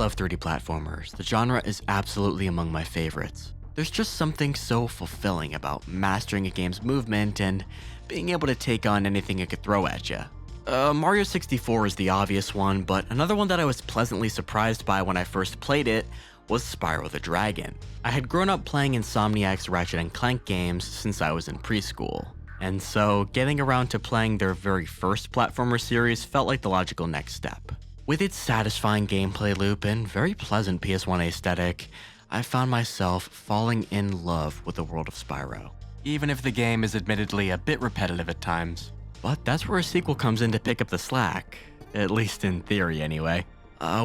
love 3D platformers. The genre is absolutely among my favorites. There's just something so fulfilling about mastering a game's movement and being able to take on anything it could throw at you. Mario 64 is the obvious one, but another one that I was pleasantly surprised by when I first played it was Spyro the Dragon. I had grown up playing Insomniac's Ratchet & Clank games since I was in preschool, and so getting around to playing their very first platformer series felt like the logical next step. With its satisfying gameplay loop and very pleasant PS1 aesthetic, I found myself falling in love with the world of Spyro, even if the game is admittedly a bit repetitive at times. But that's where a sequel comes in to pick up the slack, at least in theory anyway.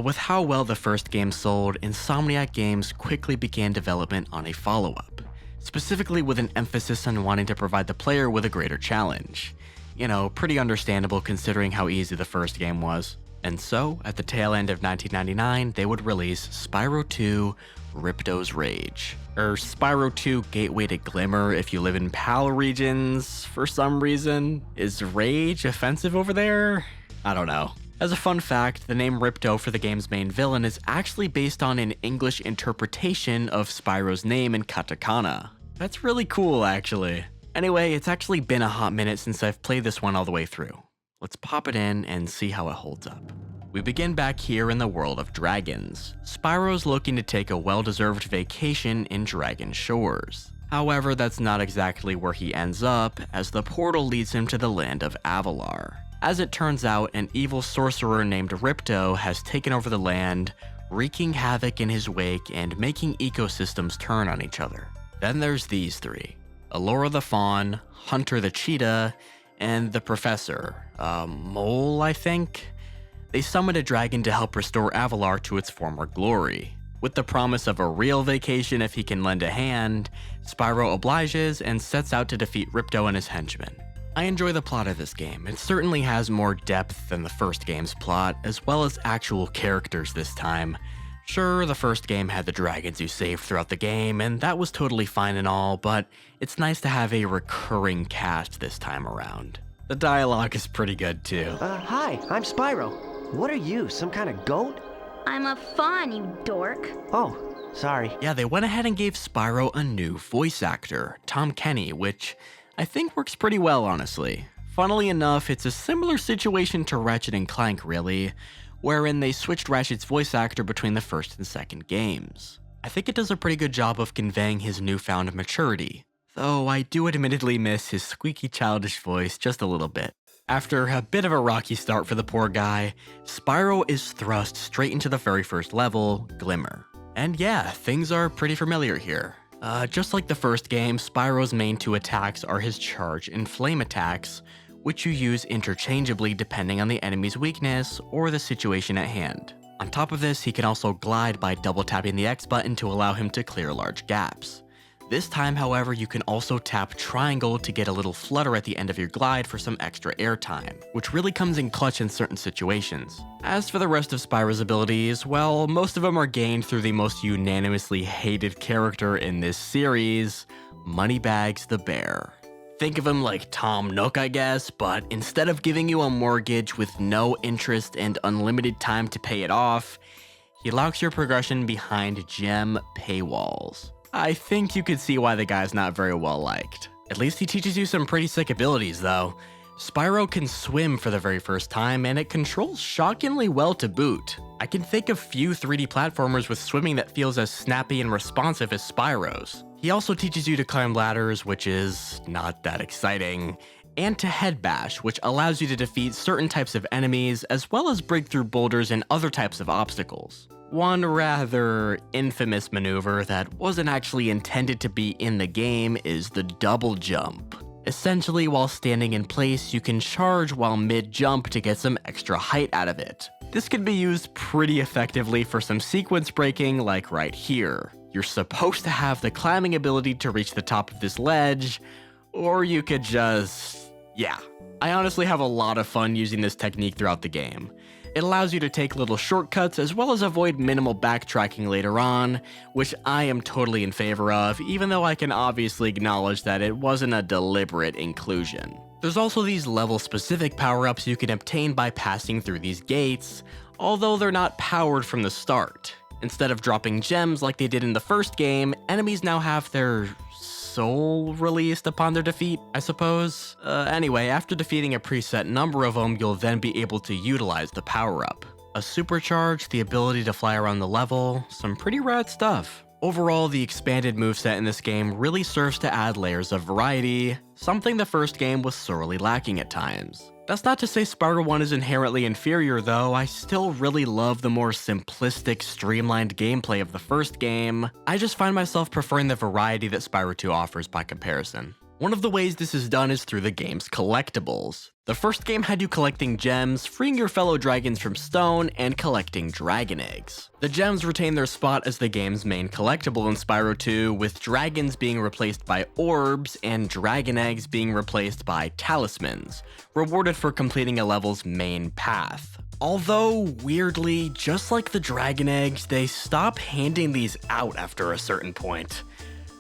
With how well the first game sold, Insomniac Games quickly began development on a follow-up, specifically with an emphasis on wanting to provide the player with a greater challenge. You know, pretty understandable considering how easy the first game was. And so, at the tail end of 1999, they would release Spyro 2: Ripto's Rage. Or Spyro 2 Gateway to Glimmer if you live in PAL regions for some reason. Is Rage offensive over there? I don't know. As a fun fact, the name Ripto for the game's main villain is actually based on an English interpretation of Spyro's name in katakana. That's really cool, actually. Anyway, it's actually been a hot minute since I've played this one all the way through. Let's pop it in and see how it holds up. We begin back here in the world of dragons. Spyro's looking to take a well-deserved vacation in Dragon Shores. However, that's not exactly where he ends up, as the portal leads him to the land of Avalar. As it turns out, an evil sorcerer named Ripto has taken over the land, wreaking havoc in his wake and making ecosystems turn on each other. Then there's these three: Allura the Fawn, Hunter the Cheetah, and the Professor, Mole, I think? They summon a dragon to help restore Avalar to its former glory. With the promise of a real vacation if he can lend a hand, Spyro obliges and sets out to defeat Ripto and his henchmen. I enjoy the plot of this game. It certainly has more depth than the first game's plot, as well as actual characters this time. Sure, the first game had the dragons you saved throughout the game, and that was totally fine and all, but it's nice to have a recurring cast this time around. The dialogue is pretty good too. Hi, I'm Spyro. What are you, some kind of goat? I'm a fawn, you dork. Oh, sorry. Yeah, they went ahead and gave Spyro a new voice actor, Tom Kenny, which I think works pretty well, honestly. Funnily enough, it's a similar situation to Ratchet & Clank, really, wherein they switched Ratchet's voice actor between the first and second games. I think it does a pretty good job of conveying his newfound maturity, though I do admittedly miss his squeaky childish voice just a little bit. After a bit of a rocky start for the poor guy, Spyro is thrust straight into the very first level, Glimmer. And yeah, things are pretty familiar here. Just like the first game, Spyro's main two attacks are his charge and flame attacks, which you use interchangeably depending on the enemy's weakness or the situation at hand. On top of this, he can also glide by double tapping the X button to allow him to clear large gaps. This time, however, you can also tap triangle to get a little flutter at the end of your glide for some extra airtime, which really comes in clutch in certain situations. As for the rest of Spyro's abilities, well, most of them are gained through the most unanimously hated character in this series, Moneybags the Bear. Think of him like Tom Nook, I guess, but instead of giving you a mortgage with no interest and unlimited time to pay it off, he locks your progression behind gem paywalls. I think you could see why the guy's not very well liked. At least he teaches you some pretty sick abilities though. Spyro can swim for the very first time, and it controls shockingly well to boot. I can think of few 3D platformers with swimming that feels as snappy and responsive as Spyro's. He also teaches you to climb ladders, which is not that exciting, and to head bash, which allows you to defeat certain types of enemies, as well as break through boulders and other types of obstacles. One rather infamous maneuver that wasn't actually intended to be in the game is the double jump. Essentially, while standing in place, you can charge while mid-jump to get some extra height out of it. This can be used pretty effectively for some sequence breaking, like right here. You're supposed to have the climbing ability to reach the top of this ledge, or you could just... yeah. I honestly have a lot of fun using this technique throughout the game. It allows you to take little shortcuts as well as avoid minimal backtracking later on, which I am totally in favor of, even though I can obviously acknowledge that it wasn't a deliberate inclusion. There's also these level-specific power-ups you can obtain by passing through these gates, although they're not powered from the start. Instead of dropping gems like they did in the first game, enemies now have their soul released upon their defeat, I suppose. Anyway, after defeating a preset number of them, you'll then be able to utilize the power-up. A supercharge, the ability to fly around the level, some pretty rad stuff. Overall, the expanded moveset in this game really serves to add layers of variety, something the first game was sorely lacking at times. That's not to say Spyro 1 is inherently inferior though, I still really love the more simplistic, streamlined gameplay of the first game. I just find myself preferring the variety that Spyro 2 offers by comparison. One of the ways this is done is through the game's collectibles. The first game had you collecting gems, freeing your fellow dragons from stone, and collecting dragon eggs. The gems retain their spot as the game's main collectible in Spyro 2, with dragons being replaced by orbs and dragon eggs being replaced by talismans, rewarded for completing a level's main path. Although, weirdly, just like the dragon eggs, they stop handing these out after a certain point.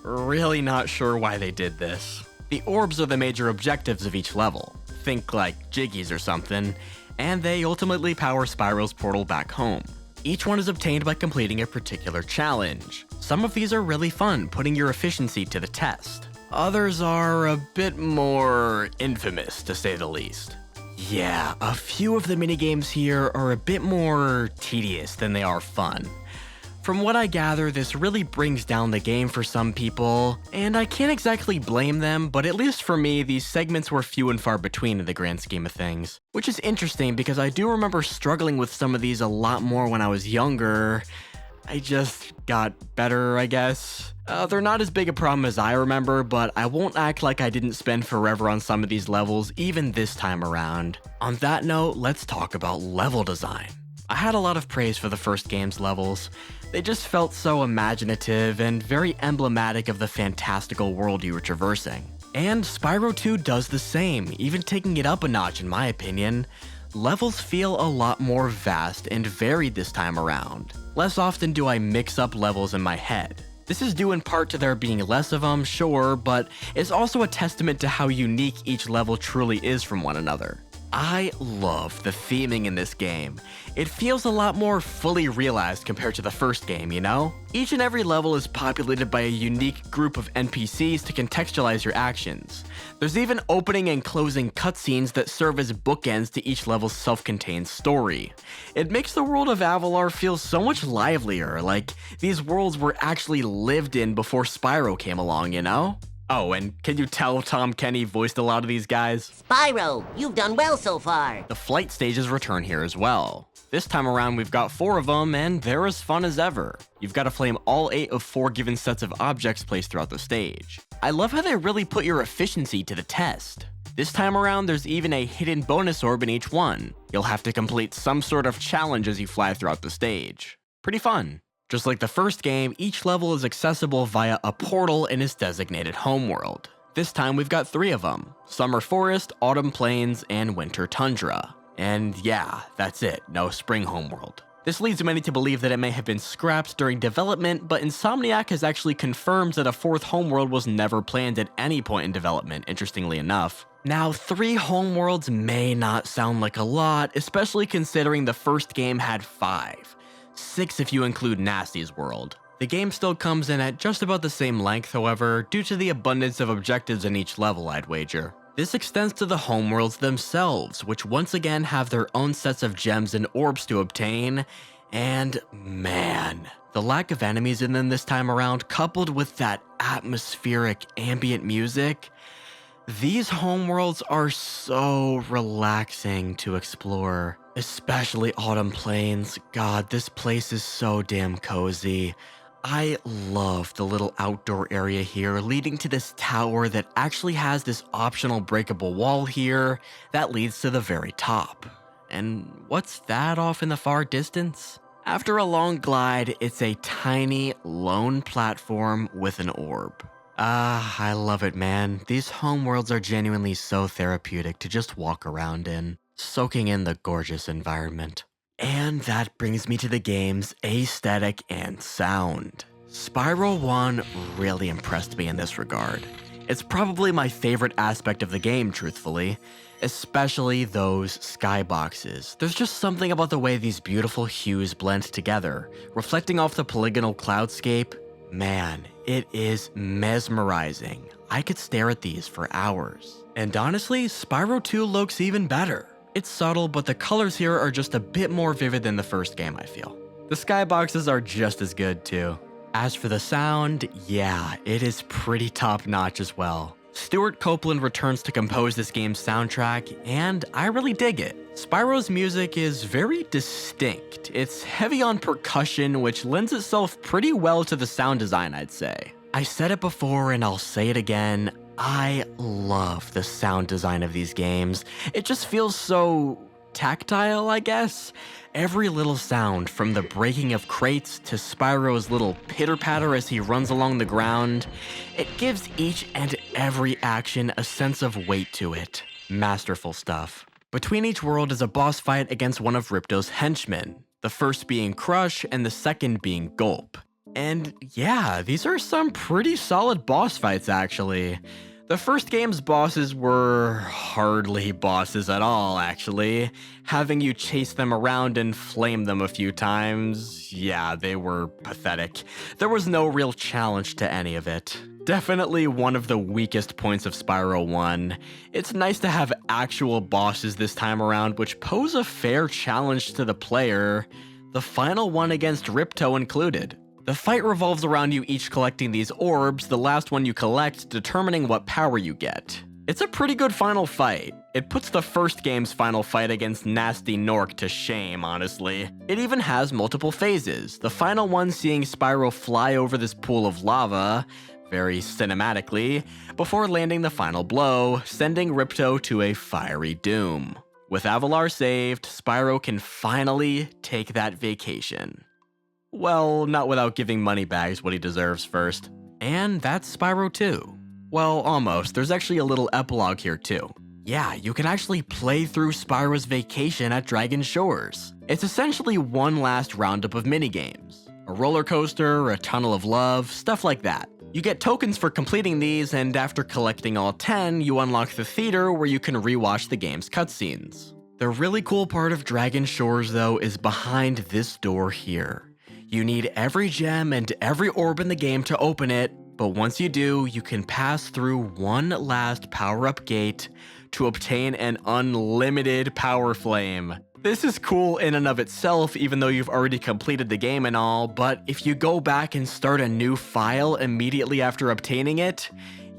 Really not sure why they did this. The orbs are the major objectives of each level. Think like Jiggies or something, and they ultimately power Spyro's portal back home. Each one is obtained by completing a particular challenge. Some of these are really fun, putting your efficiency to the test. Others are a bit more infamous, to say the least. Yeah, a few of the minigames here are a bit more tedious than they are fun. From what I gather, this really brings down the game for some people, and I can't exactly blame them, but at least for me, these segments were few and far between in the grand scheme of things. Which is interesting because I do remember struggling with some of these a lot more when I was younger. I just got better, I guess. They're not as big a problem as I remember, but I won't act like I didn't spend forever on some of these levels, even this time around. On that note, let's talk about level design. I had a lot of praise for the first game's levels. They just felt so imaginative and very emblematic of the fantastical world you were traversing. And Spyro 2 does the same, even taking it up a notch in my opinion. Levels feel a lot more vast and varied this time around. Less often do I mix up levels in my head. This is due in part to there being less of them, sure, but it's also a testament to how unique each level truly is from one another. I love the theming in this game. It feels a lot more fully realized compared to the first game, you know? Each and every level is populated by a unique group of NPCs to contextualize your actions. There's even opening and closing cutscenes that serve as bookends to each level's self-contained story. It makes the world of Avalar feel so much livelier, like these worlds were actually lived in before Spyro came along, you know? Oh, and can you tell Tom Kenny voiced a lot of these guys? Spyro, you've done well so far. The flight stages return here as well. This time around we've got 4 of them, and they're as fun as ever. You've got to flame all 8 of 4 given sets of objects placed throughout the stage. I love how they really put your efficiency to the test. This time around there's even a hidden bonus orb in each one. You'll have to complete some sort of challenge as you fly throughout the stage. Pretty fun. Just like the first game, each level is accessible via a portal in its designated homeworld. This time we've got 3 of them: Summer Forest, Autumn Plains, and Winter Tundra. And yeah, that's it, no Spring Homeworld. This leads many to believe that it may have been scrapped during development, but Insomniac has actually confirmed that a 4th homeworld was never planned at any point in development, interestingly enough. Now, 3 homeworlds may not sound like a lot, especially considering the first game had 5. 6 if you include Nasty's world. The game still comes in at just about the same length, however, due to the abundance of objectives in each level, I'd wager. This extends to the homeworlds themselves, which once again have their own sets of gems and orbs to obtain, and man, the lack of enemies in them this time around, coupled with that atmospheric ambient music, these homeworlds are so relaxing to explore. Especially Autumn Plains. God, this place is so damn cozy. I love the little outdoor area here leading to this tower that actually has this optional breakable wall here that leads to the very top. And what's that off in the far distance? After a long glide, it's a tiny, lone platform with an orb. I love it, man. These homeworlds are genuinely so therapeutic to just walk around in, soaking in the gorgeous environment. And that brings me to the game's aesthetic and sound. Spyro 1 really impressed me in this regard. It's probably my favorite aspect of the game, truthfully. Especially those skyboxes. There's just something about the way these beautiful hues blend together, reflecting off the polygonal cloudscape. Man, it is mesmerizing. I could stare at these for hours. And honestly, Spyro 2 looks even better. It's subtle, but the colors here are just a bit more vivid than the first game, I feel. The skyboxes are just as good too. As for the sound, yeah, it is pretty top-notch as well. Stuart Copeland returns to compose this game's soundtrack, and I really dig it. Spyro's music is very distinct. It's heavy on percussion, which lends itself pretty well to the sound design, I'd say. I said it before and I'll say it again, I love the sound design of these games. It just feels so tactile, I guess. Every little sound, from the breaking of crates to Spyro's little pitter-patter as he runs along the ground, it gives each and every action a sense of weight to it. Masterful stuff. Between each world is a boss fight against one of Ripto's henchmen, the first being Crush and the second being Gulp. And yeah, these are some pretty solid boss fights actually. The first game's bosses were hardly bosses at all, actually. Having you chase them around and flame them a few times, yeah, they were pathetic. There was no real challenge to any of it. Definitely one of the weakest points of Spyro 1. It's nice to have actual bosses this time around, which pose a fair challenge to the player, the final one against Ripto included. The fight revolves around you each collecting these orbs, the last one you collect determining what power you get. It's a pretty good final fight. It puts the first game's final fight against Nasty Nork to shame, honestly. It even has multiple phases, the final one seeing Spyro fly over this pool of lava, very cinematically, before landing the final blow, sending Ripto to a fiery doom. With Avalar saved, Spyro can finally take that vacation. Well, not without giving Moneybags what he deserves first. And that's Spyro 2. Well, almost. There's actually a little epilogue here too. Yeah, you can actually play through Spyro's vacation at Dragon Shores. It's essentially one last roundup of minigames. A roller coaster, a tunnel of love, stuff like that. You get tokens for completing these, and after collecting all 10, you unlock the theater where you can rewatch the game's cutscenes. The really cool part of Dragon Shores though is behind this door here. You need every gem and every orb in the game to open it, but once you do, you can pass through one last power-up gate to obtain an unlimited power flame. This is cool in and of itself, even though you've already completed the game and all, but if you go back and start a new file immediately after obtaining it,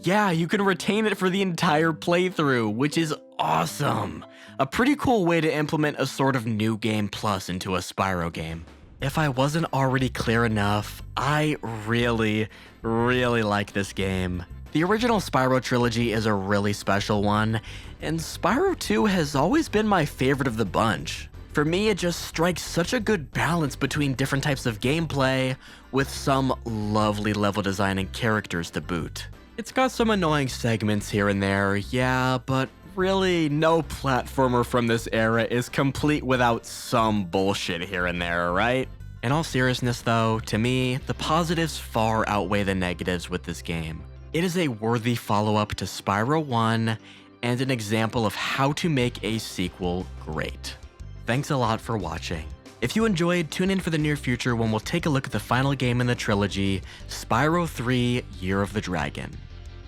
yeah, you can retain it for the entire playthrough, which is awesome. A pretty cool way to implement a sort of new game plus into a Spyro game. If I wasn't already clear enough, I really like this game. The original Spyro trilogy is a really special one, and Spyro 2 has always been my favorite of the bunch. For me, it just strikes such a good balance between different types of gameplay, with some lovely level design and characters to boot. It's got some annoying segments here and there, yeah, but really, no platformer from this era is complete without some bullshit here and there, right? In all seriousness though, to me, the positives far outweigh the negatives with this game. It is a worthy follow-up to Spyro 1, and an example of how to make a sequel great. Thanks a lot for watching. If you enjoyed, tune in for the near future when we'll take a look at the final game in the trilogy, Spyro 3: Year of the Dragon.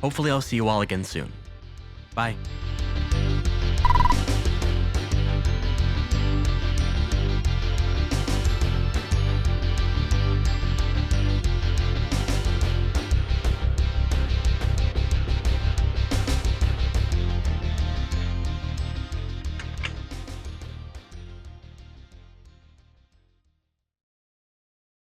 Hopefully I'll see you all again soon. Bye.